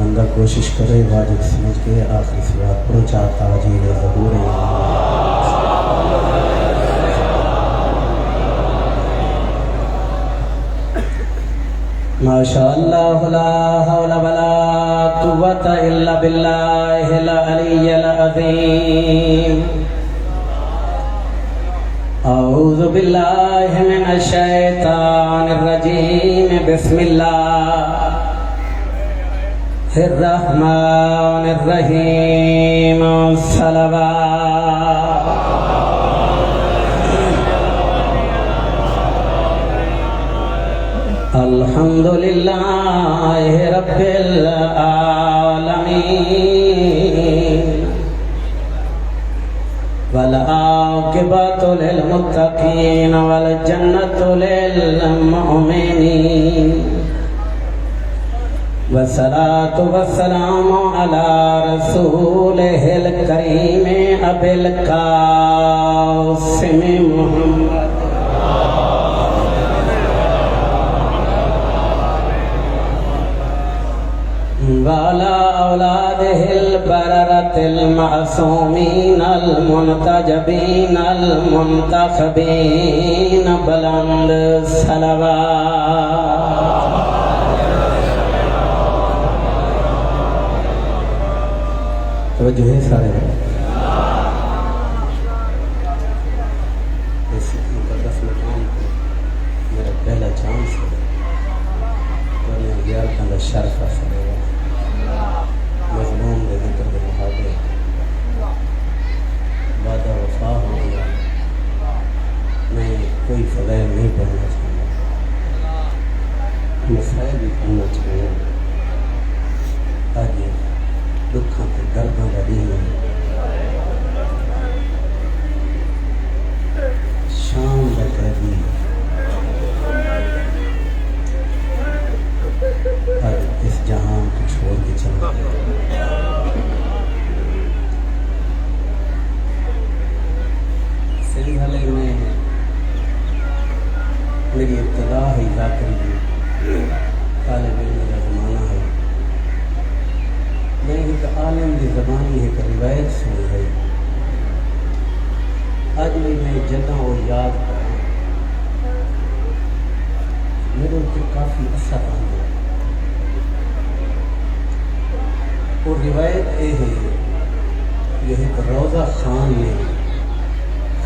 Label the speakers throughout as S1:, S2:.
S1: بندہ کوشش کرے واجب سمجھ کے آخری صلوات پڑھو چاہتا جیل ظہور ماشاء اللہ لا حول ولا قوت الا باللہ العلی العظیم اعوذ باللہ من الشیطان الرجیم بسم اللہ الرحمن الرحیم صلوات الحمدللہ رب العالمین والعاقبۃ للمتقین والجنۃ للمؤمنین والصلاة والسلام علی رسولہ الکریم ابی القاسم محمد وعلى أولاده البررة المعصومين المنتجبين المنتخبين بلند صلوات توجہ ہے سارے اس مقدس مقام کو میرا پہلا چانس ہے تو میں گیار کا شرف حاصل ہے مظلوم دے ذکر دے محاضر وعدہ وفا ہو گیا میں کوئی فضائل نہیں پڑھنا چاہتا مسائل بھی پڑھنا چاہتا آج دکھاں تے درداں دا دین ہے شام دا قیدی آج اس جہان کو چھوڑ کے چلا سنگھلے میں میری ابتدا ہے ذاکری دی طالب علم کا زمانہ ہے میں ایک عالم کی زبانی ایک روایت سنی ہے آج میں جگہ اور یاد کروں میرے اوپر کافی اثر آ گیا اور روایت یہ ہے یہ ایک روضہ خان نے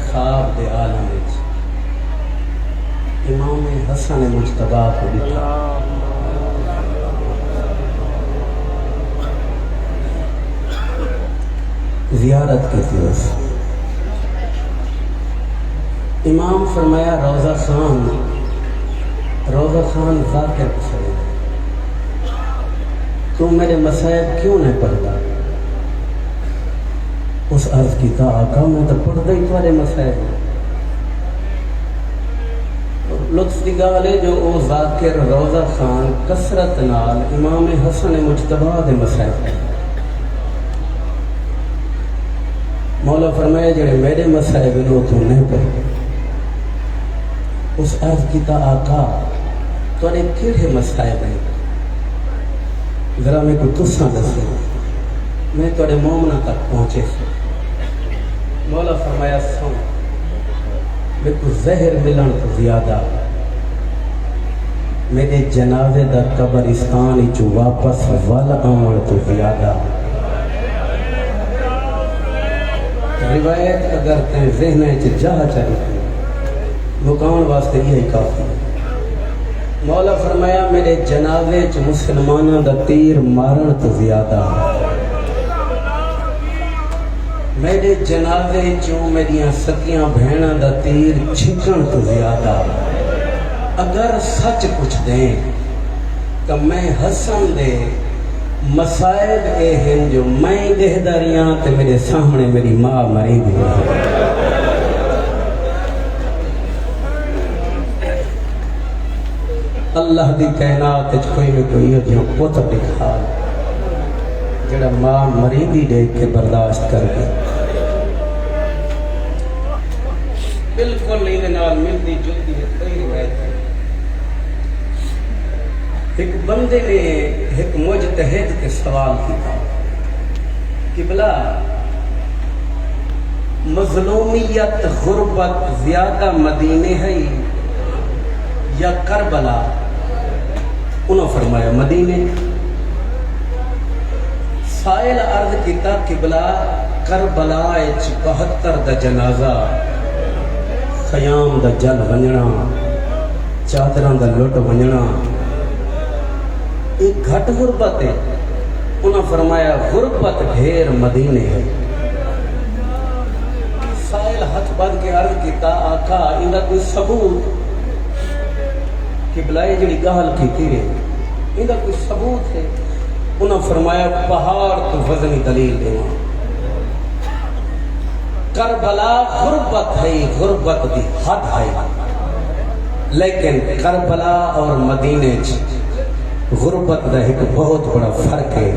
S1: خواب دے عالم وچ امام حسن مجتبی کو لکھا زیارت کے دس امام فرمایا روضہ خان ذاکر پسند تو میرے مسائب کیوں نہیں پڑھتا اس عرض کی تا آقا میں تو پڑھتا ہی تمہارے مسائب لطف دی گال ہے جو او ذاکر روضہ خان کثرت نال امام حسن مجتبی دے مسائب ہے مولا فرمایا جڑے میرے مسائب نو تو نہیں پڑھ اس عرض کی تا آقا تمہارے کیڑے مسائب ہیں ذرا میں کو تساں دسے میں تھوڑے مومنہ تک پہنچے مولا فرمایا سن میں کو زہر ملن تو زیادہ میرے جنازے دا قبرستان چو واپس ول آن تو زیادہ روایت اگر تین ذہن جا چلی مقام واسطے یہ کافی مولا فرمایا میرے جنازے چ مسلمانوں دا تیر مارن تو زیادہ میرے جنازے چوں میریاں سکیاں بہناں دا تیر چھکن تو زیادہ اگر سچ پوچھ دیں تو میں حسن دے مسائب اے ہیں جو میں دہداریاں تے میرے سامنے میری ماں مری دی اللہ دی کائنات کوئی میں کوئی ہو جو پوت دکھا جڑا ماں مریضی دیکھ کے برداشت کر گئی بالکل نہیں نال ملتی جلتی ہے کوئی روایت ہے ایک بندے نے ایک مجتہد کے سوال کیا کہ بلا مظلومیت غربت زیادہ مدینے ہے یا کربلا؟ انہوں فرمایا مدینے۔ سائل عرض کیتا کہ بلا کربلا 72 دا جنازہ، خیام دا جل ونجنا، چادراں دا لٹ ونجنا، ایک گھٹ غربت ہے؟ انہوں فرمایا غربت ڈھیر مدینے ہے۔ سائل ہاتھ بند کے عرض کیتا آقا انہا کوئی ثبوت کہ بلائے جڑی گال کی تیرے انہا کوئی ثبوت ہے؟ انہوں فرمایا پہاڑ تو وزنی دلیل دیوا، کربلا غربت ہے، غربت دی حد ہے، لیکن کربلا اور مدینے غربت دا ایک بہت بڑا فرق ہے۔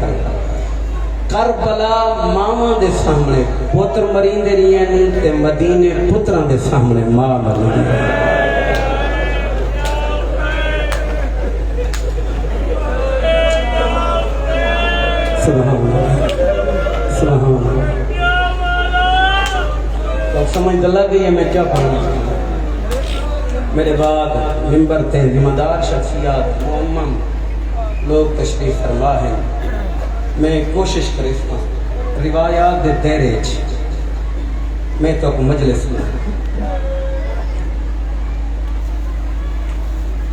S1: کربلا ماما دے سامنے پتر مریندے نہیں تے مدینے پتران دے سامنے ماں مرندے۔ سبحان اللہ سبحان اللہ۔ تو سمجھ دلہ گئی ہے میں کیا پڑھنا چاہتا؟ میرے بعد ممبر تے ذمہ دار شخصیات معمم لوگ تشریف فرما ہیں، میں کوشش کرتا ہوں روایات دے دائرے میں تو مجلس میں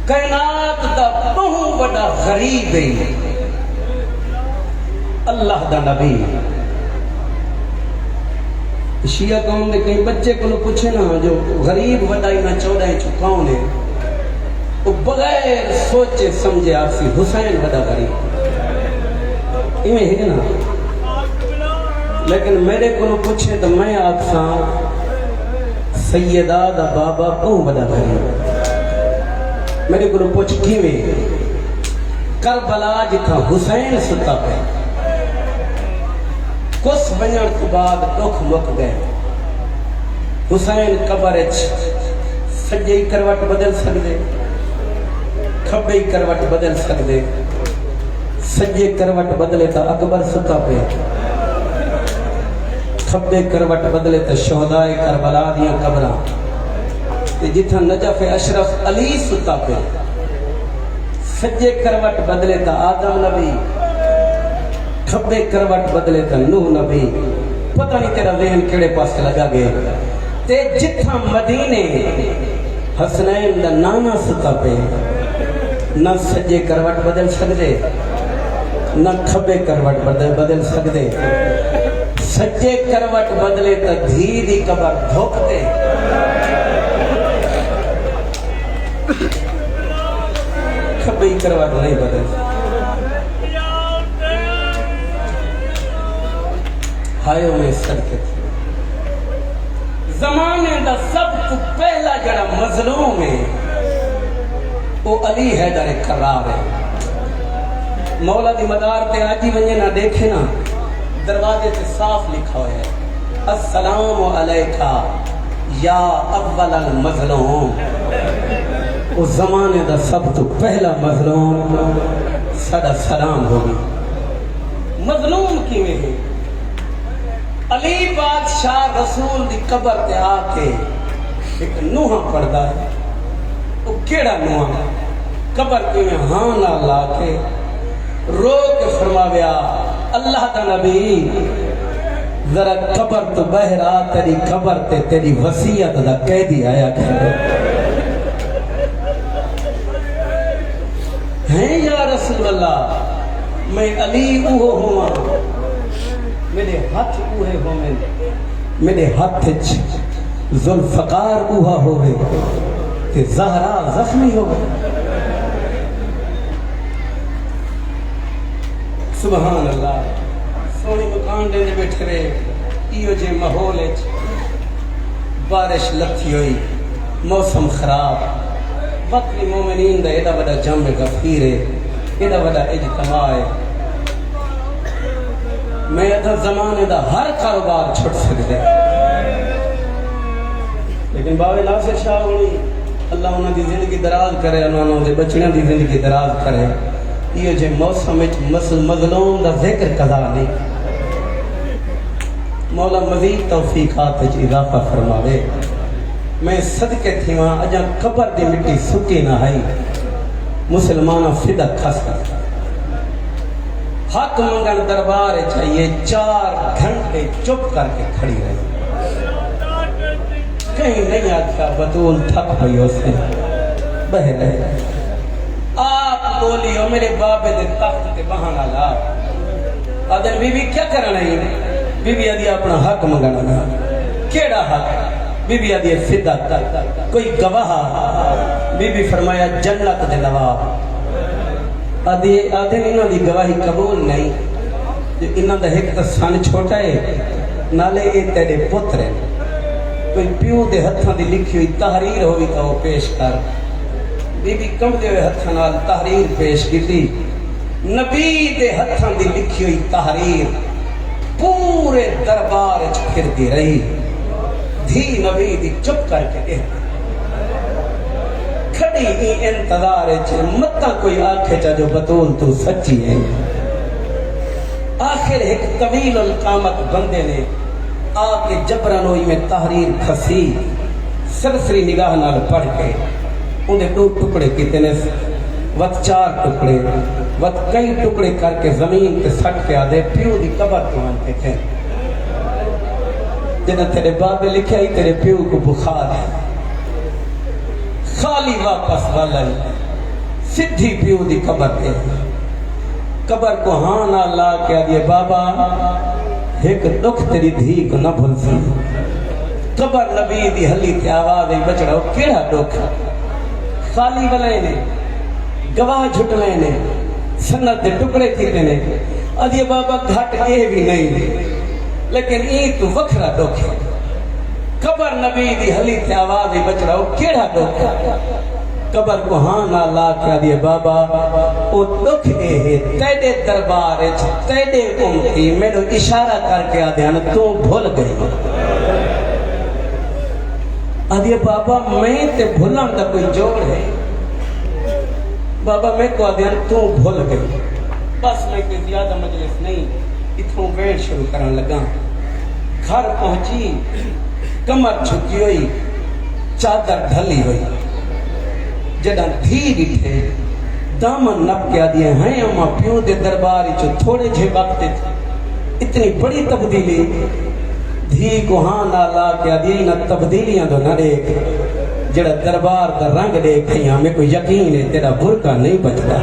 S1: کائنات دا بہت بڑا غریب ہے اللہ دا نبی۔ شیعہ قوم نے کہیں بچے کو پوچھے نا جو غریب وڈائی نہ چودائی چکاؤں نے وہ بغیر سوچے سمجھے آپ سی حسین وڈا غریب ایمیں ہے نا، لیکن میرے کو پوچھے تو میں آپ سا سیدہ دا بابا کون وڈا غریب؟ میرے کو پوچھ کیویں؟ کربلا جتھا حسین ستا پہ کس بنیان کو بعد دکھ مک گئے، حسین قبر سجے کروٹ بدل سکدے، کھبے کروٹ بدل سکدے، سجے کروٹ بدلے تا اکبر ستا پہ، کھبے کروٹ بدلے تا شہداء کربلا دیاں قبراں، جتھا نجف اشرف علی ستا پہ، سجے کروٹ بدلے تا آدم نبی، کھبے کروٹ بدلے تا نوح نبی، پتہ نہیں تیرا ذہن کیڑے پاس لگا گئے۔ تے جتھا مدینے حسنین دا نانا ستا پہ، نہ سجے کروٹ بدل سکدے نہ کھبے کروٹ بدل سکدے، سجے کروٹ بدلے تا دھی دی قبر دھوک دے، کھبے کروٹ نہیں بدل سکدے۔ ہائے میں صدقے زمانے دا سب کو پہلا جڑا مظلوم ہے وہ علی حیدر کرار ہے۔ مولا دی مدار تے آجی ونجے نہ دیکھے نا دروازے تے صاف لکھا ہوئے ہے السلام علیکہ یا اول المظلوم۔ اس زمانے دا سب تو پہلا مظلوم سدا سلام ہوگی۔ مظلوم کیویں ہے؟ علی بادشاہ رسول دی قبر تے آکے ایک نوحہ پڑھدا ہے، وہ کیڑا نوحہ قبر کے میں ہاں نہ لا کے رو کے فرمایا اللہ دا نبی ذرا قبر تو بہرا تیری قبر تے تیری وصیت دا قیدی آیا کھڑا ہیں یا رسول اللہ میں علی اوہ ہوا میرے ہاتھ اوہے ہوئے میرے ہاتھ ذوالفقار اوہا ہوئے تے زہرا زخمی ہوئے۔ سبحان اللہ سونی مکان دے بیٹھے رہے ایو جے ماحول بارش لتھی ہوئی موسم خراب وقت مومنین دا ایڈا بڑا جمع غفیر ہے ایڈا بڑا اجتماع ہے میں ادھر زمانے دا ہر کاروبار چھوٹ سکتے لیکن بابے ناصر شاہ ہوئی اللہ انہوں دی زندگی دراز کرے انہوں دے بچیاں دی زندگی دراز کرے یہ جو موسم مظلوم دا ذکر قضا نہیں مولا مزید توفیقات اضافہ فرماوے میں صدقے تھیواں اجاں قبر دی مٹی سکی نہ آئی مسلمانہ فدہ کھستا حق منگن دربار چاہیے 4 گھنٹے چپ کر کے کھڑی رہی کہیں نہیں آتا بطول تھک پئی اسے بہ رہے آپ بولی ہو میرے بابے دے تخت تے بہانا لا آدھر بی بی کیا کرنا ہے بی بی آدھی اپنا حق منگنا کیڑا حق بی بی آدھی فدہ کوئی گواہ بی بی فرمایا جنت دے نواب آدھے انہوں دی گواہی قبول نہیں انہوں دا ایک تا سن چھوٹا ہے نالے اے تیرے پتر ہے کوئی پیو دے ہتھاں دی لکھی ہوئی تحریر ہوئی تا وہ پیش کر بی بی کم دے ہوئے ہتھاں نال تحریر پیش کی تھی نبی دے ہتھاں دی لکھی ہوئی تحریر پورے دربار پھر دی رہی دھی نبی دی چپ کر کے کھڑی ہی انتظار چھے متا کوئی آنکھے چا جو بطول تو سچی ہے آخر ایک طویل القامت بندے نے آکے جبرانوئی میں تحریر کھسی سرسری نگاہ نال پڑھ کے انہیں 2 ٹکڑے کیتے نے وقت 4 ٹکڑے وقت کئی ٹکڑے کر کے زمین کے سٹ کے آدھے پیو دی قبر تو آنتے تھے جنہاں تیرے بابے لکھے ہی تیرے پیو کو بخار ہے خالی واپس والا سدھی پیو دی قبر دے قبر کو ہاں نہ لا کے آدھے بابا ایک دکھ تیری دھی کو نہ بھول سی قبر نبی دی حلی تے آواز بچڑا وہ کیڑا دکھ خالی والے نے گواہ جھٹلے نے سنت دے ٹکڑے کیتے نے آدھے بابا گھٹ اے بھی نہیں لیکن ای تو وکھرا دکھ ہے قبر نبی دی حلی تے آواز بچڑا وہ کیڑا دکھ قبر کو ہاں نہ لا کیا دیے بابا وہ دکھ اے ہے تیڑے دربار تیڑے امتی میں نے اشارہ کر کے آدھیان تو بھول گئی آدھیے بابا میں تے بھولن دا کوئی جوڑ ہے بابا میں کو آدھیان تو بھول گئی بس میں کوئی زیادہ مجلس نہیں اتھوں ویڑ شروع کرن لگا گھر پہنچی کمر چھکی ہوئی چادر ڈھلی ہوئی جڑا دھی بیٹھے دامن نپ کے آدھے ہیں اما پیو دے درباری چو تھوڑے جھے وقت اتنی بڑی تبدیلی دھی کو ہاں نہ لا کے آدھے نہ تبدیلیاں تو نہ دیکھ جڑا دربار دا رنگ دیکھ ہمیں کوئی یقین ہے تیرا برکہ نہیں بچتا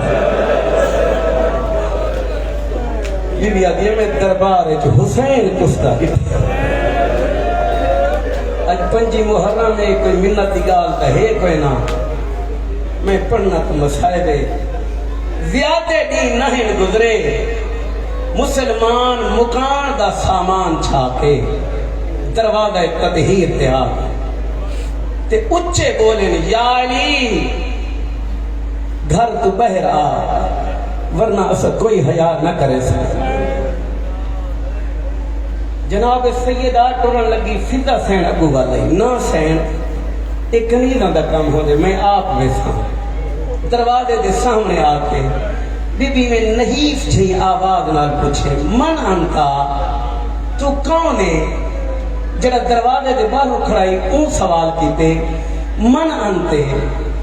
S1: یہ بھی آدھے میں دربار چو حسین کستا بیٹھے آج 5 محرم میں کوئی منت دی گال تا ہے کوئی نہ میں پڑھنا تو مسائبے زیادہ دین نہیں گزرے مسلمان مکان دا سامان چھاکے دروازہ تطہیر تے آگے تے اچھے بولے نے یا علی گھر تو بہر آ ورنہ اسا کوئی حیا نہ کرے سکتا جناب سیدہ ٹورن لگی فدہ سین ابو والے نہ سین ایک کنیزاں دا کام ہو دے میں آپ ویسا دروازے دے سامنے آکے بی بی میں نحیف چھئی آواز نہ پوچھے من انتا تو کون ہے جڑا دروازے دے باہر کھڑائی اون سوال کیتے من انتے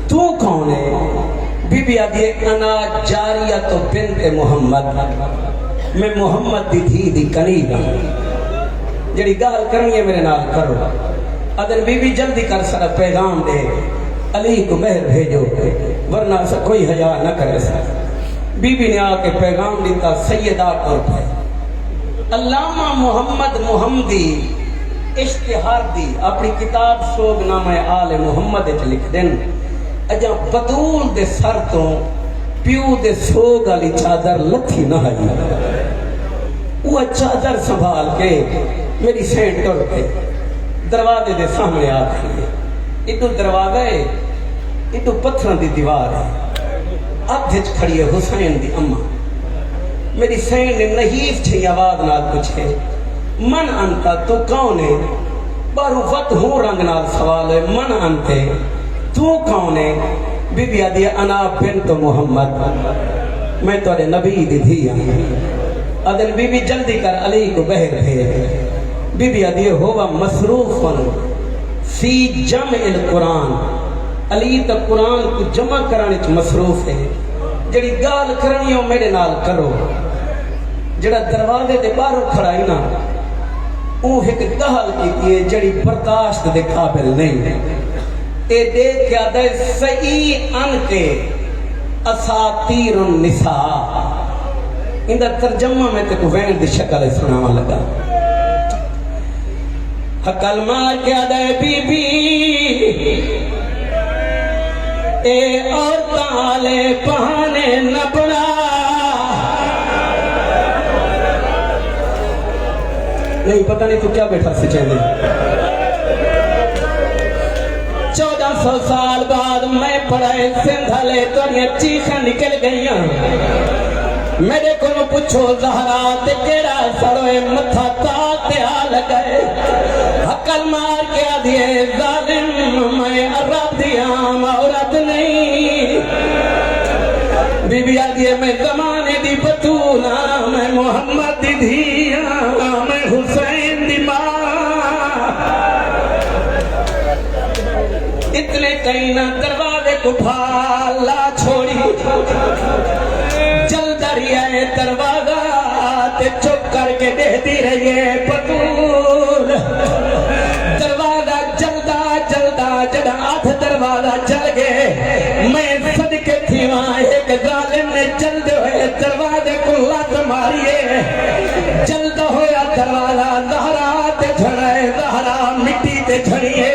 S1: تو کون ہے بی بی آدھے انا جاریت بنت محمد میں محمد دی دھی دی کنیزاں جڑی گال کرنی ہے میرے نال کرو ادھر بی بی جلدی کر سر پیغام دے علی کو مہر بھیجو ورنہ سے کوئی حیا نہ کرے سر بی بی نے آکے پیغام دیتا سیدہ طور پہ علامہ محمد محمدی اشتہار دی اپنی کتاب سوگ نامہ آل محمد لکھ دن اجا بطول دے سر تو پیو دے سوگ علی چادر لکھی نہ آئی وہ چادر سنبھال کے میری سین ٹور پہ دروازے دے سامنے آکھیں اتو دروازہ ہے اتو پتھران دی دیوار ہے آدھج کھڑی ہے حسین دی اممہ میری سین نے نحیف چھئی آواز نال پوچھے من انتا تو کون ہے بارو وقت ہوں رنگ نال سوال ہے من انتے تو کون ہے بی بی آدھی انا بنت محمد میں تھوڑے نبی دی دھی ہوں ادن بی بی جلدی کر علی کو بہر بھیج بی بی ادیے ہوا مصروفن فی جمع القرآن علی تا قرآن کو جمع کرانے چ مصروف ہے جڑی گال کرنی ہو میرے نال کرو جڑا دروازے دے باہر کھڑائی نا او ایک گال کی جڑی برداشت دے قابل نہیں اے دیکھیا دے صحیح ان کے اساطیر النساء اندہ ترجمہ میں تے کو وین دی شکل سناوا لگا حقل مار کیا دے بی بی اے عورتاں لے بہانے نہ بنا نہیں پتہ نہیں تو کیا بیٹھا سے چاہنے 1400 سال بعد میں پڑھائے سندھالے توڑیاں چیخاں نکل گئیاں میرے کو پوچھو زہرا تے کیڑا سڑوے متھا تاتے آ لگئے حقل مار کے آدھئے ظالم میں عرب دیاں عورت نہیں بی بی آدھئے میں زمانے دی بطولہ میں محمد دی دھیاں میں حسین دی ماں اتنے کہیں نہ دروازے کو بھالا چھوڑی جل دریائے دروازہ تے چپ کر کے دیتی رہیے بطول دروازہ جلدا جلدا جڑا آدھ دروازہ چل گئے میں صدقے تھی وہاں ایک ظالم نے جلد ہوئے دروازے کو لات ماریے جلد ہویا دروازہ زہرا تے جھڑائے زہرا مٹی تے جھڑیے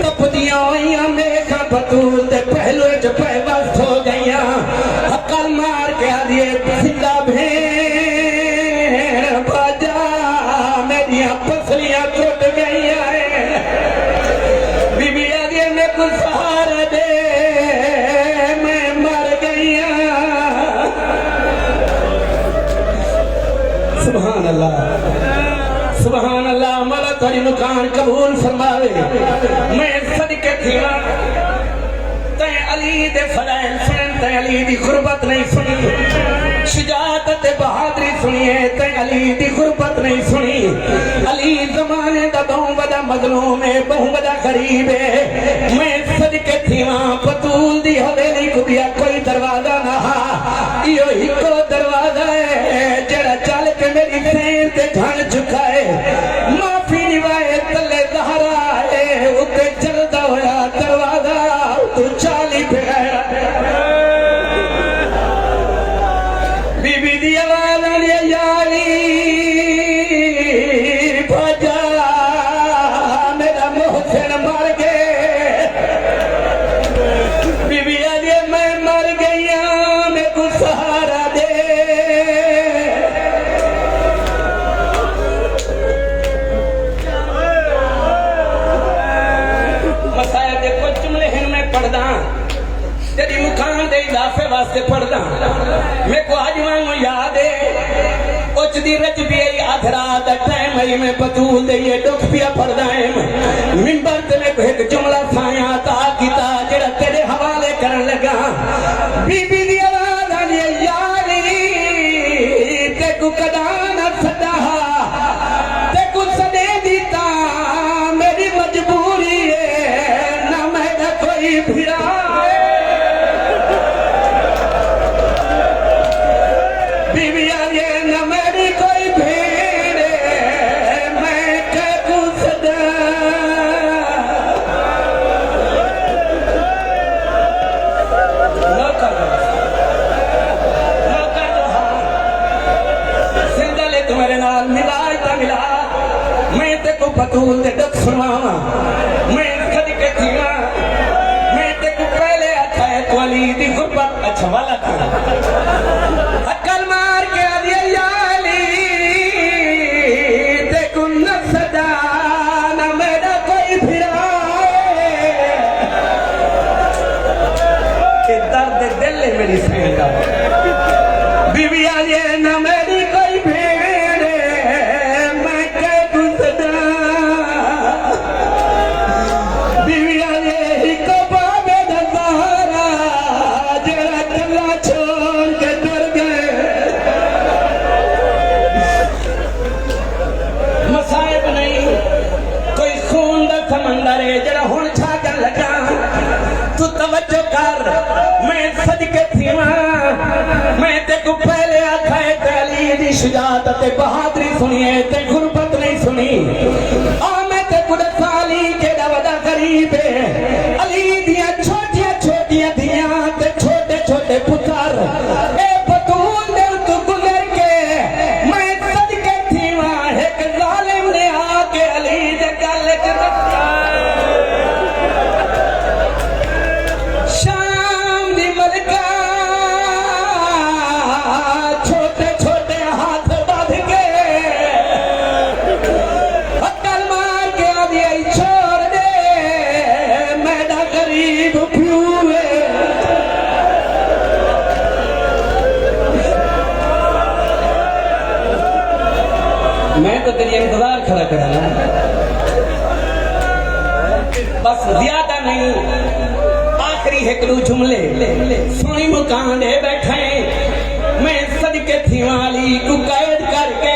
S1: تپ دیاں ہوئیاں میکھا بطول تے پہلو جو پیوست ہو گئیاں حقل مار کے آدھئے زندہ بھین باجا میریاں پسلیاں ٹوٹ گئیاں بی بی آدھئے میں کچھ سہارا دے میں مر گئیاں سبحان اللہ سبحان اللہ مولا تھوڑی مکان قبول فرماوے میں صدقے تھی تین علی دے فضائل سن تین علی دی قربت نہیں سنی شجاعت تے بہادری سنیے تین علی دی قربت نہیں سنی علی زمانے دا بہوں بڑا مظلوم ہے بہوں بڑا غریب ہے میں صدقے تھی وہاں بطول دی حویلی کو دیا کوئی دروازہ نہ یہ ہی کو دروازہ ہے جڑا چل کے میری سین تے جھن چکا ہے معافی نوائے تلے زہرا ہے اتے جلدہ ہویا دروازہ تو چالی پہ گیا بی بی دی آواز علی یاری بھجا میرا محسن مر گئے بی بی علی میں مر گئیاں میں کو سہارا دے مسائل دے کچھ جملے ہیں میں پڑھدا تیری مکان دے اضافے واسطے پڑھدا میں کو آج وانگو یاد ہے اچھ دی رج بھی ای آدھرا دا ٹائم ہے میں بطول دے یہ ڈکھ پیا پڑھدا ہے منبر تے میں کو ایک جملہ سایاں تا کیتا جڑا تیرے حوالے کرن لگا بی بی دی آواز آنی یاری تے کو کدا نہ صدا تے کو صدے دیتا میری مجبوری ہے نہ میرا کوئی بھیڑا بطول دے ڈک سنوانا میں صدقے تھی میں تے کو پہلے اچھا ہے تو علی دی غربت اچھا والا تھا حقل مار کے آدھے یا علی تے کو نہ صدا نہ میرا کوئی پھرا کہ درد دل ہے میری سین کا بی بی آدھے نہ میری کوئی پھر میں کہ کو صدا شجاعت تے بہادری سنیے تے غربت نہیں سنی آمد قدس علی کیڑا وڈا غریب ہے علی دیاں چھوٹیاں چھوٹیاں دیاں تے چھوٹے چھوٹے پتر اے بطول دل تو گزر کے میں صدقے تھی وہاں ایک ظالم نے آ کے علی دے گل وچ رکھا شام دی ملکہ چھوٹے چھوٹے ہاتھ بادھ کے عقل مار کے آدھی چھوڑ دے میرا غریب پیو ہے میں تو تیری انتظار کھڑا کرنا بس زیادہ نہیں آخری ایک دو جملے سونی مکان دے بیٹھے میں صدقے تھی والی کو قید کر کے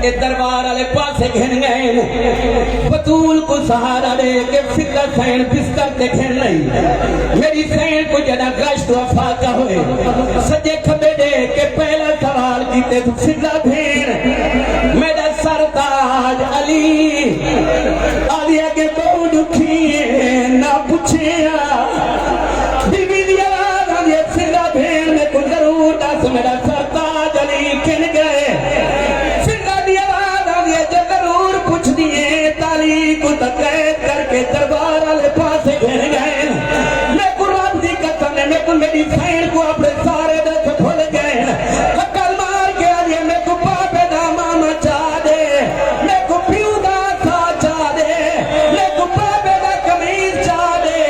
S1: اے دربار والے پاسے گھن گئے بطول کو سہارا دے کے فکر سین بستر تے گھن نہیں میری سین کو جنا گشت وفا کا ہوئے سجے کھبے دے کے پہلا سوال کیتے تو فکر بھین میرا سرتاج علی آلیا کے بہو دکھی نہ پوچھیا بی بی دیا آلیا فکر بھین میں کو ضرور دس میرا سرتاج علی کن گئے کو تقید کر کے دربار والے پاسے گھر گئے میں کو رب دی قسم ہے میں کو میری سین کو اپنے سارے دس بھول گئے عقل مار کے آلیا میں کو پاپے دا ماما چاہ دے میں کو پیو دا سا چاہ دے میں کو پاپے دا کمیز چاہ دے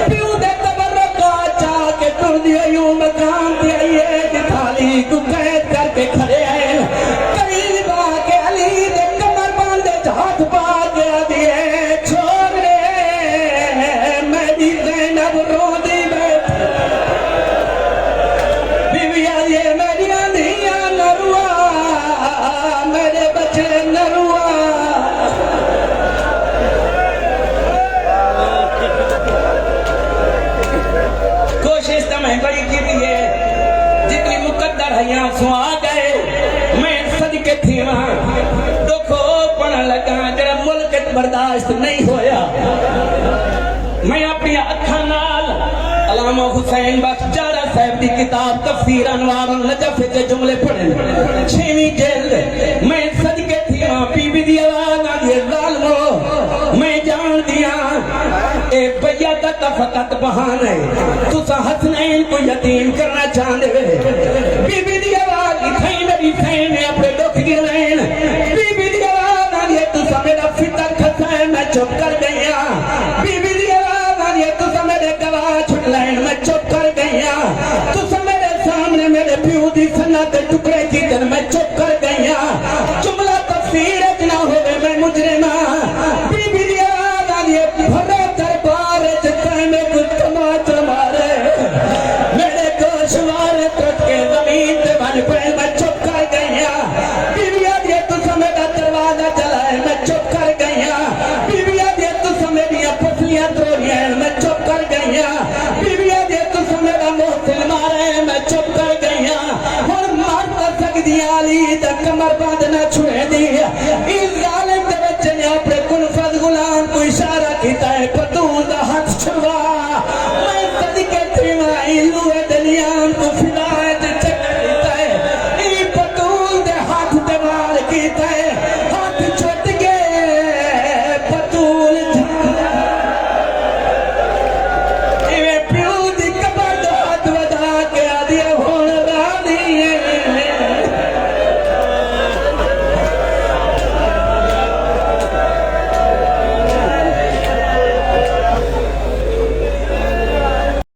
S1: پیو دے تبرکہ چاہ کے تر دیا یوں مقام دیا یہ جتالی کو قید کر کے کھڑے آئے قریب آ کے علی دے کمر باندے ہاتھ پا سو آ گئے میں صدقے تھی وہاں دکھو پڑھن لگا جڑا ملک برداشت نہیں ہویا میں اپنی اکھاں نال علامہ حسین بخش جارہ صاحب دی کتاب تفسیر انوار النجف کے جملے پڑھے 6ویں جلد میں صدقے تھی وہاں بی بی دی آواز آدھی ظالمو میں جان دیا اے بھیا کا فقط بہان ہے تسا حسنین کو یتیم کرنا چاہنے بی بی دی آواز اتھائی میری سین نے اپنے دکھ گرین بی بی دی آواز آدھی تسا میرا فطر کھتا ہے میں چپ کر گیا بی بی دی آواز آدھی تسا میرے گواہ چھٹ لین میں چپ کر گیا تسا میرے سامنے میرے پیو دی سنت ٹکڑے کی دن میں چپ کر گیا جملہ تفسیر اتنا ہوئے میں مجرمہ بی بی دی آواز آدھی بھرے دربار جتائیں میں کچھ کمات مارے میرے گوشوار ترک کے زمین تے بن پڑے میں چپ کر گیا بی بی آدھی تسا میرا دروازہ چلائے میں چپ کر گیا بی بی آدھی تسا میری پسلیاں تروڑیاں میں چپ کر گیا بی بی آدھی تسا میرا محسن مارے میں چپ کر گیا اور مار کر سک دیا علی تا کمر باندھ نہ چھوڑے دی